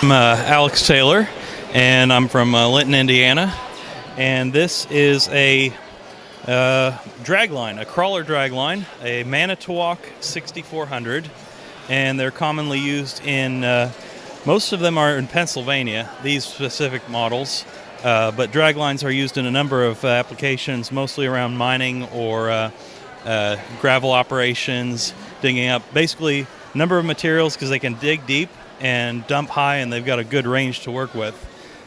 I'm Alex Taylor, and I'm from Linton, Indiana, and this is a dragline, a crawler dragline, a Manitowoc 6400, and they're commonly used in, most of them are in Pennsylvania, these specific models, but draglines are used in a number of applications, mostly around mining or gravel operations, digging up basically a number of materials because they can dig deep and dump high, and they've got a good range to work with.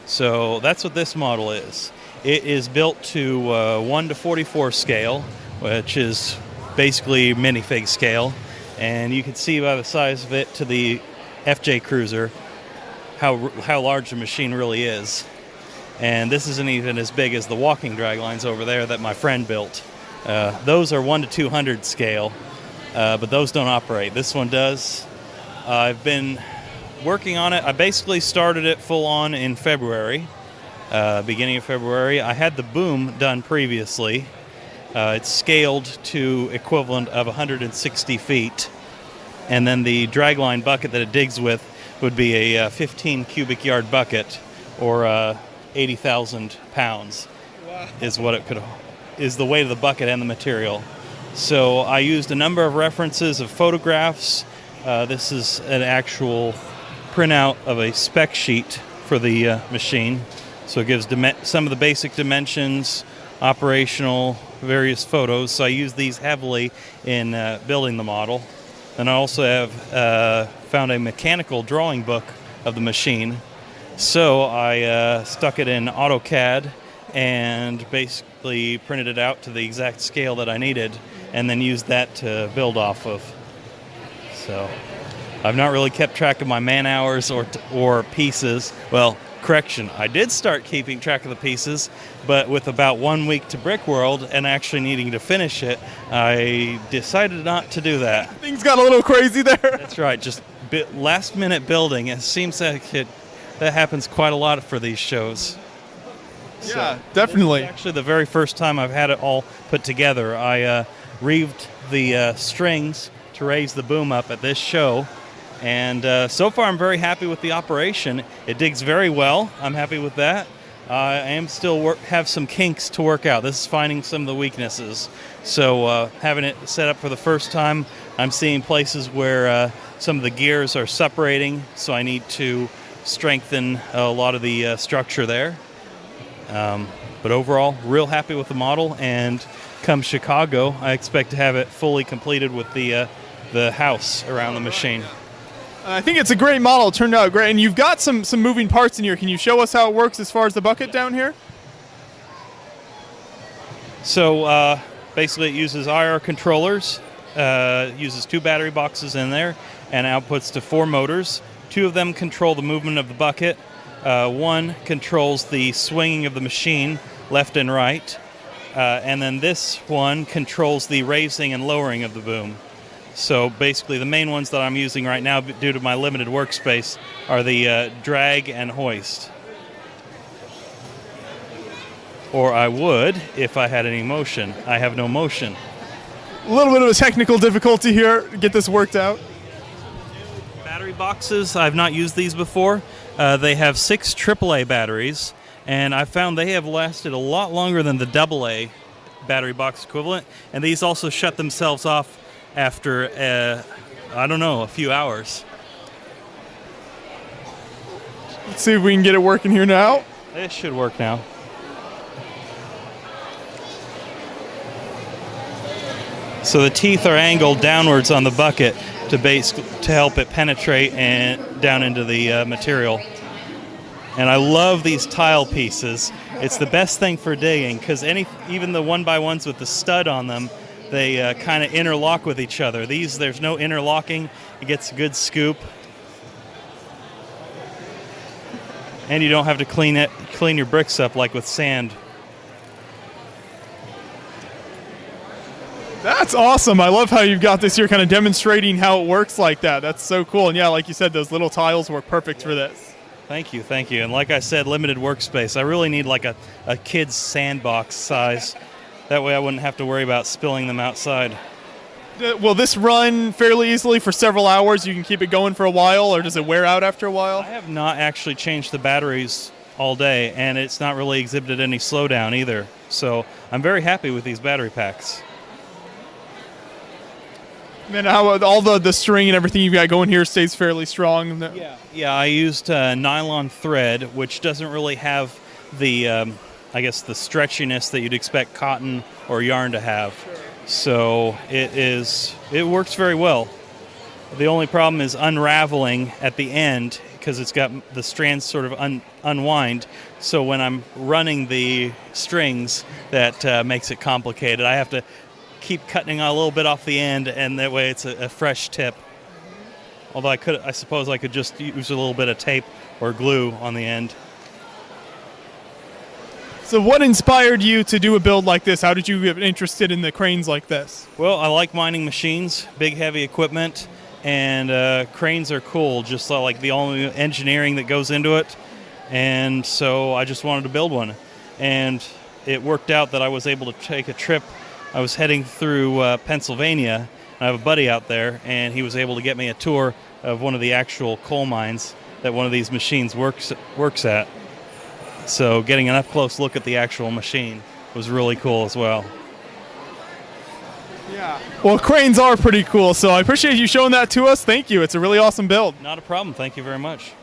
So that's what this model is. It is built to 1:44 scale, which is basically minifig scale, and you can see by the size of it to the FJ Cruiser how large the machine really is. And this isn't even as big as the walking draglines over there that my friend built. Those are 1:200 scale, but those don't operate. This one does. I've been working on it. I basically started it full on in February, beginning of February. I had the boom done previously. It's scaled to equivalent of 160 feet. And then the dragline bucket that it digs with would be a 15 cubic yard bucket, or 80,000 pounds. Wow. Is the weight of the bucket and the material. So I used a number of references of photographs. This is an actual printout of a spec sheet for the machine, so it gives some of the basic dimensions, operational, various photos. So I use these heavily in building the model. And I also have found a mechanical drawing book of the machine, so I stuck it in AutoCAD and basically printed it out to the exact scale that I needed, and then used that to build off of. So I've not really kept track of my man hours or pieces. Well, correction, I did start keeping track of the pieces, but with about 1 week to Brickworld and actually needing to finish it, I decided not to do that. Things got a little crazy there. That's right, just last minute building. It seems like that happens quite a lot for these shows. Yeah, definitely. This is actually the very first time I've had it all put together. I reeved the strings to raise the boom up at this show. And so far, I'm very happy with the operation. It digs very well. I'm happy with that. I am still have some kinks to work out. This is finding some of the weaknesses. So having it set up for the first time, I'm seeing places where some of the gears are separating, so I need to strengthen a lot of the structure there. But overall, real happy with the model. And come Chicago, I expect to have it fully completed with the house around the machine. I think it's a great model. It turned out great. And you've got some moving parts in here. Can you show us how it works as far as the bucket down here? So basically it uses IR controllers, uses 2 battery boxes in there, and outputs to 4 motors. 2 of them control the movement of the bucket. 1 controls the swinging of the machine left and right. And then this one controls the raising and lowering of the boom. So basically the main ones that I'm using right now, due to my limited workspace, are the drag and hoist. Or I would if I had any motion. I have no motion. A little bit of a technical difficulty here to get this worked out. Battery boxes, I've not used these before. They have 6 AAA batteries, and I found they have lasted a lot longer than the AA battery box equivalent, and these also shut themselves off after, I don't know, a few hours. Let's see if we can get it working here now. It should work now. So the teeth are angled downwards on the bucket to help it penetrate and down into the material. And I love these tile pieces. It's the best thing for digging, because even the 1x1s with the stud on them, they kind of interlock with each other. These, there's no interlocking. It gets a good scoop. And you don't have to clean your bricks up like with sand. That's awesome. I love how you've got this here kind of demonstrating how it works like that. That's so cool. And yeah, like you said, those little tiles work perfect for this. Thank you, thank you. And like I said, limited workspace. I really need like a kid's sandbox size. That way I wouldn't have to worry about spilling them outside. Will this run fairly easily for several hours? You can keep it going for a while, or does it wear out after a while? I have not actually changed the batteries all day, and it's not really exhibited any slowdown either. So I'm very happy with these battery packs. And then how all the string and everything you've got going here stays fairly strong? Yeah, I used nylon thread, which doesn't really have the, I guess, the stretchiness that you'd expect cotton or yarn to have. So it works very well. The only problem is unraveling at the end because it's got the strands sort of unwind. So when I'm running the strings, that makes it complicated. I have to keep cutting a little bit off the end, and that way it's a fresh tip. Although I suppose I could just use a little bit of tape or glue on the end. So what inspired you to do a build like this? How did you get interested in the cranes like this? Well, I like mining machines, big heavy equipment, and cranes are cool, just like the only engineering that goes into it. And so I just wanted to build one. And it worked out that I was able to take a trip. I was heading through Pennsylvania. I have a buddy out there, and he was able to get me a tour of one of the actual coal mines that one of these machines works at. So getting an up-close look at the actual machine was really cool as well. Yeah. Well, cranes are pretty cool, so I appreciate you showing that to us. Thank you. It's a really awesome build. Not a problem. Thank you very much.